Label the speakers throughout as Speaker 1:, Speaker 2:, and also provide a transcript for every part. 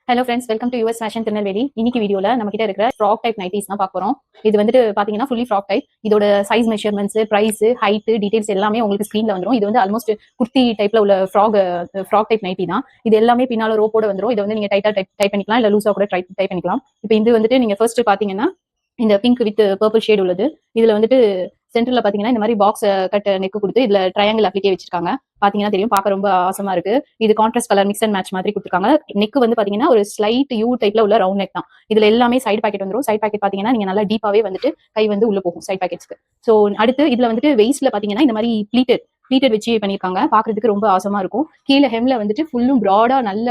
Speaker 1: Hello friends, welcome to US fashion Tirunelveli. இன்னைக்கு வீடியோல நம்ம கிட்ட இருக்கிற ஃப்ராக் டைப் நைட்டிஸ் தான் பார்க்க போறோம். இது வந்துட்டு பாத்தீங்கன்னா ஃபுல்லி ஃப்ராக் டைப். இதோட size measurements, price, height, details எல்லாமே உங்களுக்கு ஸ்கிரீன்ல வந்துரும். இது வந்து ஆல்மோஸ்ட் குர்த்தி டைப்ல உள்ள ஃப்ராக் டைப் நைட்டி தான். இது எல்லாமே பின்னால ரோப்போட வந்துரும். இதை வந்து நீங்க டைட்டா டைப் பண்ணிக்கலாம், இல்ல லூஸா கூட டைப் பண்ணிக்கலாம். இப்போ இது வந்துட்டு நீங்க ஃபர்ஸ்ட் பாத்தீங்கன்னா இந்த பிங்க் வித் பர்பிள் ஷேட் உள்ளது. இதுல வந்துட்டு சென்டர்ல பாத்தீங்கன்னா இந்த மாதிரி பாக்ஸ் கட் நெக் கொடுத்து இதுல ட்ரையாங்கிள் அப்ளிகே வச்சிருக்காங்க. பாத்தீங்கன்னா தெரியும், பார்க்க ரொம்ப ஆசமா இருக்கு. இது contrast colour mix and match மாதிரி கொடுத்துருக்காங்க. நெக் வந்து பாத்தீங்கன்னா ஒரு ஸ்லைட் யூ டைப்ல உள்ள ரவுண்ட் நெக் தான். இதுல எல்லாமே சைடு பாக்கெட் வந்துரும். சைடு பாக்கெட் பாத்தீங்கன்னா நீங்க நல்லா டீப்பாவே வந்துட்டு கை வந்து உள்ள போகும் சைடு பாக்கெட்ஸ்க்கு. சோ அடுத்து இதுல வந்துட்டு வெயிஸ்ட்ல பாத்தீங்கன்னா இந்த மாதிரி ப்ளீட்டட் வச்சு பண்ணிருக்காங்க. பாக்குறதுக்கு ரொம்ப ஆசமா இருக்கும். கீழே ஹெம்ல வந்துட்டு ஃபுல்லும் ப்ராடா நல்ல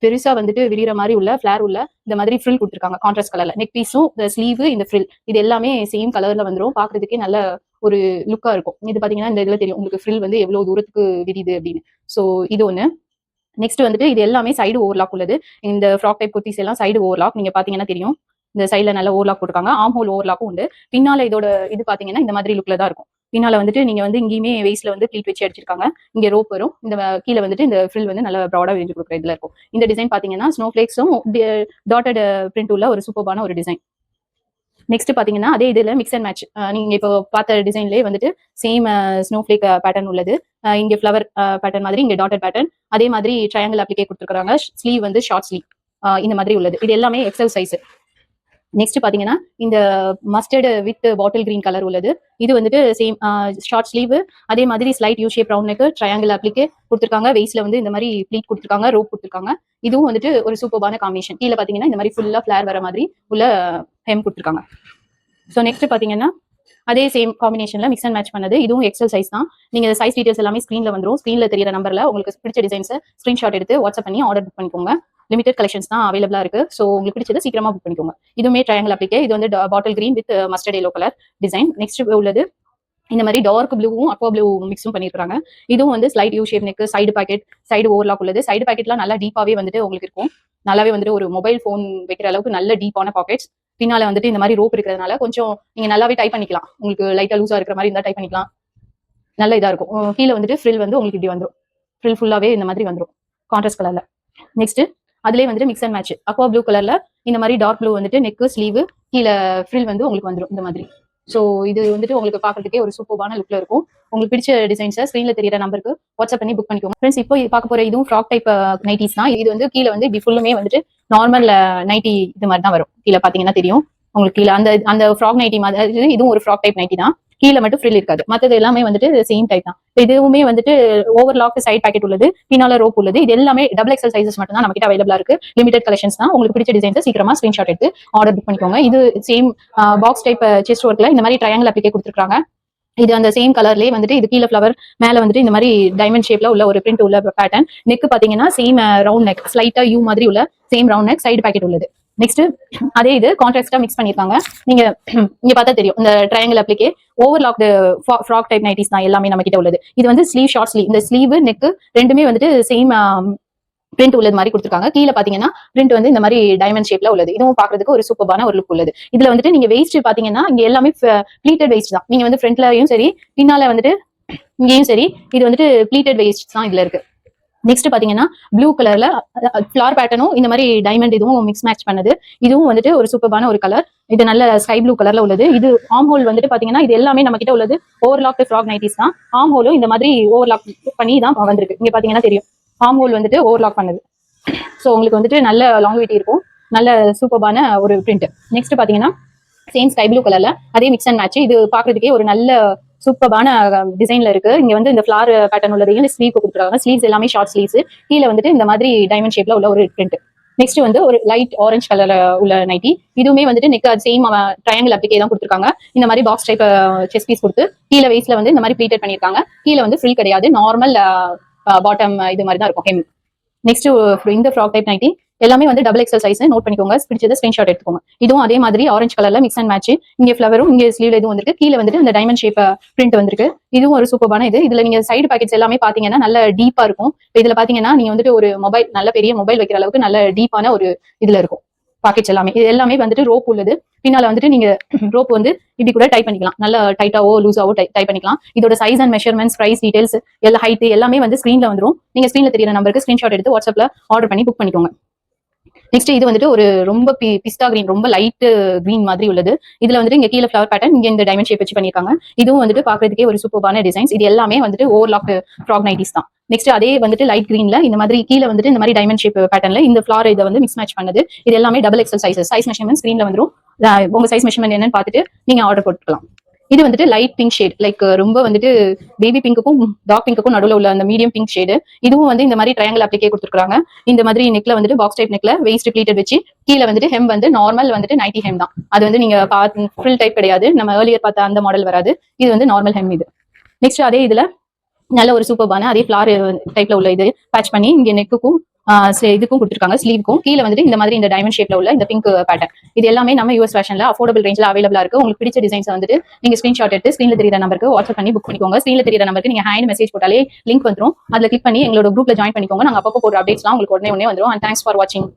Speaker 1: பெருசா வந்துட்டு விரிகிற மாதிரி உள்ள ஃபிளார் உள்ள இந்த மாதிரி ஃப்ரில் கொடுத்துருக்காங்க. கான்ட்ராஸ்ட் கலர்ல நெக் பீஸும் ஸ்லீவ் இந்த ஃப்ரில் இது எல்லாமே சேம் கலர்ல வந்துரும். பாக்குறதுக்கே நல்ல ஒரு லுக்கா இருக்கும். இது பாத்தீங்கன்னா இந்த இதுல தெரியும் உங்களுக்கு ஃப்ரில் வந்து எவ்வளவு தூரத்துக்கு விரியுது அப்படின்னு. சோ இது ஒண்ணு. நெக்ஸ்ட் வந்துட்டு இது எல்லாமே சைடு ஓவர்லாக் உள்ளது. இந்த ஃப்ராக் டைப் குர்த்திஸ் எல்லாம் சைடு ஓவர்லாக் நீங்க பாத்தீங்கன்னா தெரியும். இந்த சைட்ல நல்ல ஓவர்லாக் போட்டுருக்காங்க. ஆம் ஹோல் ஓவர்லாக்கும் உண்டு. பின்னால இதோட இது பாத்தீங்கன்னா இந்த மாதிரி லுக்ல தான் இருக்கும். பின்னால வந்துட்டு நீங்க வந்து இங்கேயுமே வேஸ்ட்ல வந்து ப்ளீட் வச்சு அடிச்சிருக்காங்க. இங்க ரோப் வரும். இந்த கீழே வந்துட்டு இந்த ஃப்ரில் வந்து நல்ல ப்ராடா விரிஞ்சு கொடுக்குற இதுல இருக்கும். இந்த டிசைன் பாத்தீங்கன்னா ஸ்னோ ஃபிளேக்ஸும் டாட்டட் பிரிண்ட் உள்ள ஒரு சூப்பரான ஒரு டிசைன். நெக்ஸ்ட் பாத்தீங்கன்னா அதே இதுல மிக்ஸ் அண்ட் மேட்ச். நீங்க இப்போ பார்த்த டிசைன்லயே வந்துட்டு சேம் ஸ்னோ ஃபிளேக் பேட்டர்ன் உள்ளது. இங்க ஃபிளவர் பேட்டர்ன் மாதிரி, இங்க டாட்டட் பேட்டர்ன், அதே மாதிரி ட்ரையாங்கிள் அப்ளிகே கொடுத்துருக்காங்க. ஸ்லீவ் வந்து ஷார்ட் ஸ்லீவ் இந்த மாதிரி உள்ளது. இது எல்லாமே எக்ஸல் சைஸ். நெக்ஸ்ட் பாத்தீங்கன்னா இந்த mustard with bottle green colour உள்ளது. இது வந்துட்டு சேம் ஷார்ட் ஸ்லீவ், அதே மாதிரி slight U shape round neck, triangle applique கொடுத்துருக்காங்க. வெயிஸ்ட்ல வந்து இந்த மாதிரி ப்ளீட் கொடுத்துருக்காங்க, ரோப் கொடுத்துருக்காங்க. இதுவும் வந்துட்டு ஒரு சூப்பரான காம்பினேஷன். கீழே பாத்தீங்கன்னா இந்த மாதிரி ஃபுல்லா ஃபிளேர் வர மாதிரி உள்ள ஹெம் கொடுத்துருக்காங்க. ஸோ நெக்ஸ்ட் பாத்தீங்கன்னா அதே சேம் காம்பினேஷன்ல மிக்ஸ் அண்ட் மேட்ச் பண்ணது. இதுவும் எக்ஸல் சைஸ் தான். நீங்க சைஸ் டீடைல்ஸ் எல்லாமே ஸ்கிரீன்ல வந்துரும். ஸ்கிரீன்ல தெரியற நம்பர்ல உங்களுக்கு பிடிச்ச டிசைன்ஸ் ஸ்கிரீன்ஷாட் எடுத்து வாட்ஸ்அப் பண்ணி ஆர்டர் புக் பண்ணிக்கோங்க. லிமிடெட் கலெக்ஷன்ஸ் தான் அவைலபிளா இருக்கு. ஸோ உங்களுக்கு பிடிச்சது சீக்கிரமா புக் பண்ணிக்கோங்க. இதுவுமே ட்ரையாங்கிள் அப்ளிகே. இது வந்து bottle green with mustard yellow colour design. Next உள்ளது இந்த மாதிரி டார்க் ப்ளூவும் அக்வா ப்ளூ மிக்ஸும் பண்ணிருக்காங்க. இதுவும் வந்து slight U shape neck, side pocket, side overlock உள்ளது. சைடு பாக்கெட்லாம் நல்லா டீப்பாவே வந்துட்டு உங்களுக்கு இருக்கும். நல்லாவே வந்துட்டு ஒரு மொபைல் போன் வைக்கிற அளவுக்கு நல்ல டீப்பான பாக்கெட்ஸ். பின்னால வந்துட்டு இந்த மாதிரி ரோப் இருக்கிறதுனால கொஞ்சம் நீங்க நல்லாவே டைப் பண்ணிக்கலாம். உங்களுக்கு லைட்டா லூஸா இருக்கிற மாதிரி இருந்தா டைப் பண்ணிக்கலாம். நல்ல இதா இருக்கும். கீழே வந்துட்டு ஃப்ரில் வந்து உங்களுக்கு இப்படி வந்துடும். ஃப்ரில் ஃபுல்லாவே இந்த மாதிரி வந்துடும் கான்ட்ராஸ்ட் கலர்ல. நெக்ஸ்ட் அதுலேயே வந்துட்டு mix and match Aqua blue கலர்ல இந்த மாதிரி டார்க் ப்ளூ வந்துட்டு நெக், ஸ்லீவ், கீழே ஃப்ரில் வந்து உங்களுக்கு வந்துடும் இந்த மாதிரி. ஸோ இது வந்துட்டு உங்களுக்கு பார்க்கறதுக்கே ஒரு சூப்பரான லுக்ல இருக்கும். உங்களுக்கு பிடிச்ச டிசைன்ஸை ஸ்க்ரீன்ல தெரியற நம்பருக்கு வாட்ஸ்அப் பண்ணி புக் பண்ணிக்கோங்க. ஃப்ரெண்ட்ஸ், இப்போ பார்க்க போற இதுவும் ஃப்ராக் டைப் நைட்டிஸ் தான். இது வந்து கீழே வந்து இப்படி ஃபுல்லுமே வந்துட்டு நார்மல் நைட்டி இது மாதிரி தான் வரும். கீழே பாத்தீங்கன்னா தெரியும் உங்களுக்கு. கீழே அந்த அந்த ஃப்ராக் நைட்டி மாதிரி இதுவும் ஒரு ஃப்ராக் டைப் நைட்டி தான். கீழே மட்டும் ஃப்ரில் இருக்காது. மற்றது எல்லாமே வந்துட்டு சேம் டைப் தான். இதுவுமே வந்துட்டு ஓவர்லாக் சைட் பாக்கெட் உள்ளது, பின்னால ரோப் உள்ளது. இது எல்லாமே டபுள் எக்ஸல் சைசஸ் மட்டும் தான் நம்ம கிட்ட அவைலபிளா இருக்கு. லிமிடெட் கலெக்ஷன்ஸ் தான். உங்களுக்கு பிடிச்ச டிசைன்ஸ் சீக்கிரமா ஸ்கிரீன்ஷாட் எடுத்து ஆர்டர் புக் பண்ணிக்கோங்க. இது சேம் பாக்ஸ் டைப் செஸ்ட் ஒர்க்ல இந்த மாதிரி ட்ரையாங்கிள் அப்ளிகே கொடுத்துருக்காங்க. இது அந்த சேம் கலர்லயே வந்துட்டு இது கீழே ஃபிளவர், மேல வந்துட்டு இந்த மாதிரி டைமண்ட் ஷேப்ல உள்ள ஒரு பிரிண்ட் உள்ள பேட்டர்ன். நெக் பாத்தீங்கன்னா சேம் ரவுண்ட் நெக், ஸ்லைட்டா யூ மாதிரி உள்ள same round neck, side packet உள்ளது. நெக்ஸ்ட் அதே இது கான்ட்ராஸ்டா மிக்ஸ் பண்ணிருக்காங்க. நீங்க இங்க பார்த்தா தெரியும் இந்த triangle applique overlock frock type nighties தான் எல்லாமே நம்ம கிட்ட உள்ளது. இது வந்து ஸ்லீவ், ஷார்ட் ஸ்லீவ். இந்த ஸ்லீவ் நெக் ரெண்டுமே வந்துட்டு சேம் பிரிண்ட் உள்ளது மாதிரி கொடுத்துருக்காங்க. கீழே பாத்தீங்கன்னா பிரிண்ட் வந்து இந்த மாதிரி டைமண்ட் ஷேப்ல உள்ளது. இதுவும் பாக்குறதுக்கு ஒரு சூப்பரான ஒரு லுக் உள்ளது. இதுல வந்துட்டு நீங்க வெயிஸ்ட் பாத்தீங்கன்னா இங்க எல்லாமே ப்ளீட்டட் வெயிஸ்ட் தான். நீங்க வந்து ஃப்ரண்ட்லயும் சரி, பின்னால வந்துட்டு இங்கேயும் சரி, இது வந்துட்டு ப்ளீட்டட் வெயிஸ்ட் தான் இதுல இருக்கு. நெக்ஸ்ட் பாத்தீங்கன்னா ப்ளூ கலர்ல ஃபிளவர் பேட்டர்னும் இந்த மாதிரி டைமண்ட் இதுவும் மிக்ஸ் மேட்ச் பண்ணது. இதுவும் வந்துட்டு ஒரு சூப்பரான ஒரு கலர். இது நல்ல ஸ்கை ப்ளூ கலர்ல உள்ளது. இது ஆம் ஹோல் வந்துட்டு பாத்தீங்கன்னா இது எல்லாமே நம்ம கிட்ட உள்ளது ஓவர்லாக் ஃப்ராக் நைட்டிஸ் தான். ஆம் ஹோலும் இந்த மாதிரி ஓவர்லாக் பண்ணி தான் வந்திருக்கு. இங்க பாத்தீங்கன்னா தெரியும் ஆம் ஹோல் வந்துட்டு ஓவர்லாக் பண்ணது. ஸோ உங்களுக்கு வந்துட்டு நல்ல லாங்கிவிட்டி இருக்கும். நல்ல சூப்பரான ஒரு பிரிண்ட். நெக்ஸ்ட் பாத்தீங்கன்னா சேம் ஸ்கை ப்ளூ கலர்ல அதே மிக்ஸ் அண்ட் மேட்ச். இது பாக்குறதுக்கே ஒரு நல்ல சூப்பரான டிசைன்ல இருக்கு. இங்க வந்து இந்த ஃபிளார் பேட்டர்ன் உள்ளதையும் ஸ்லீவ் கொடுத்துருக்காங்க. ஸ்லீவ்ஸ் எல்லாமே ஷார்ட் ஸ்லீவ்ஸ். கீழே வந்துட்டு இந்த மாதிரி டைமண்ட் ஷேப்ல உள்ள ஒரு பிரிண்ட். நெக்ஸ்ட் வந்து ஒரு லைட் ஆரஞ்சு கலர்ல உள்ள நைட்டி. இதுவுமே வந்துட்டு நெக் சேம் ட்ரையாங்கிள் அப்ளிகே தான் கொடுத்துருக்காங்க. இந்த மாதிரி பாக்ஸ் டைப் செஸ் பீஸ் கொடுத்து கீழே வெயிஸ்ட்ல வந்து இந்த மாதிரி ப்ளீட்டட் பண்ணிருக்காங்க. கீழே வந்து ஃப்ரில் கிடையாது, நார்மல் பாட்டம் இது மாதிரி தான் இருக்கும் ஹெம். நெக்ஸ்ட் இந்த ஃப்ராக் டைப் நைட்டி எல்லாமே வந்து டபுள் எக்ஸல் சைஸ். நோட் பண்ணிக்கோங்க, பிடிச்சது ஸ்கிரீன்ஷாட் எடுத்துக்கோங்க. இதுவும் அதே மாதிரி ஆரஞ்சு கலர்ல மிக்ஸ் அண்ட் மேட்ச். இங்க ஃபிளவரும் இங்க ஸ்லீவ்ல இதுவும் வந்திருக்கு. கீழே வந்துட்டு இந்த டைமண்ட் ஷேப் பிரிண்ட் வந்திருக்கு. இதுவும் ஒரு சூப்பரான இது. இதுல நீங்க சைடு பாக்கெட்ஸ் எல்லாமே பாத்தீங்கன்னா நல்ல டீப்பா இருக்கும். இதுல பாத்தீங்கன்னா நீங்க வந்துட்டு ஒரு மொபைல், நல்ல பெரிய மொபைல் வைக்கிற அளவுக்கு நல்ல டீப்பான ஒரு இதுல இருக்கும் பாக்கெட்ஸ் எல்லாமே. இது எல்லாமே வந்துட்டு ரோப் உள்ளது. பின்னால வந்துட்டு நீங்க ரோப் வந்து இப்படி கூட டைப் பண்ணிக்கலாம். நல்ல டைட்டாவோ லூஸாவோ டைப் பண்ணிக்கலாம். இதோட size and measurements, price details, எல்லா ஹைட் எல்லாமே வந்து ஸ்கிரீன்ல வந்துரும். நீங்க ஸ்கிரீன்ல தெரியற நம்பருக்கு ஸ்கிரீன்ஷாட் எடுத்து வாட்ஸ்அப்ல ஆர்டர் பண்ணி புக் பண்ணிக்கோங்க. நெக்ஸ்ட் இது வந்துட்டு ஒரு ரொம்ப பிஸ்தா கிரீன், ரொம்ப லைட் கிரீன் மாதிரி உள்ளது. இதுல வந்துட்டு இங்க கீழே ஃபிளவர் பேட்டர்ன், இங்க இந்த டைமண்ட் ஷேப் வச்சு பண்ணிருக்காங்க. இதுவும் வந்துட்டு பாக்குறதுக்கே ஒரு சூப்பரான டிசைன்ஸ். இது எல்லாமே வந்துட்டு ஓவர்லாக் ஃப்ராக் நைட்டிஸ் தான். நெக்ஸ்ட் அதே வந்துட்டு லைட் கிரீன்ல இந்த மாதிரி கீழே வந்துட்டு இந்த மாதிரி டைமண்ட் ஷேப் பேட்டர்ன்ல இந்த ஃபிளார் இதை வந்து மிக்ஸ் மேட்ச் பண்ணது. இது எல்லாமே double XL sizes. Size measurement ஸ்கிரீன்ல வந்துடும். உங்க சைஸ் மெஷர்மெண்ட் என்னன்னு பார்த்துட்டு நீங்க ஆர்டர் போட்டுக்கலாம். இது வந்துட்டு லைட் பிங்க் ஷேட், லைக் ரொம்ப வந்துட்டு பேபி பிங்க்குக்கும் டார்க் பிங்க்குக்கும் நடுவில் உள்ள அந்த மீடியம் பிங்க் ஷேடு. இதுவும் வந்து இந்த மாதிரி ட்ரையாங்கிள் அப்ளிகே கொடுத்துருக்காங்க. இந்த மாதிரி நெக்ல வந்துட்டு பாக்ஸ் டைப் நெக்ல வெயிஸ்ட் ப்ளீட்டட் வச்சு கீழே வந்துட்டு ஹெம் வந்து நார்மல் வந்துட்டு நைட்டி ஹெம் தான். அது வந்து நீங்க ஃபுல் டைப் கிடையாது, நம்ம ஏர்லியர் பார்த்த அந்த மாடல் வராது. இது வந்து நார்மல் ஹெம். இது நெக்ஸ்ட் அதே இதுல நல்ல ஒரு சூப்பர்பான அதே ஃபிளார் டைப்ல உள்ள இது பேட்ச் பண்ணி இங்க நெக்குக்கும் இதுக்கும் கொடுத்துருக்காங்க, ஸ்லீவுக்கும். கீழே வந்துட்டு இந்த மாதிரி இந்த டைமண்ட் ஷேப்ல உள்ள இந்த பிங்க் பேட்டர்ன். இது எல்லாமே நம்ம யூஎஸ் ஃபேஷன்ல அஃபோர்டபிள் ரேஞ்சில் அவைலபிளா இருக்கு. உங்களுக்கு பிடிச்ச டிசைன்ஸ் வந்துட்டு நீங்க ஸ்கிரீன்ஷாட் எடுத்து ஸ்கிரீன்ல தெரியுற நம்பருக்கு வாட்ஸ்அப் பண்ணி புக் பண்ணிக்கோங்க. ஸ்கிரீன்ல தெரியுற நம்பருக்கு நீங்க ஹேண்ட் மெசேஜ் போட்டாலே லிங்க் வந்துடும். அதுல கிளிக் பண்ணி எங்களோட குரூப்ல ஜாயின் பண்ணிக்கோங்க. நாங்க அப்பப்போ போடுற அப்டேட்ஸ்லாம் உங்களுக்கு உடனே வந்துடும். அண்ட் தேங்க்ஸ் ஃபார் வாட்சிங்.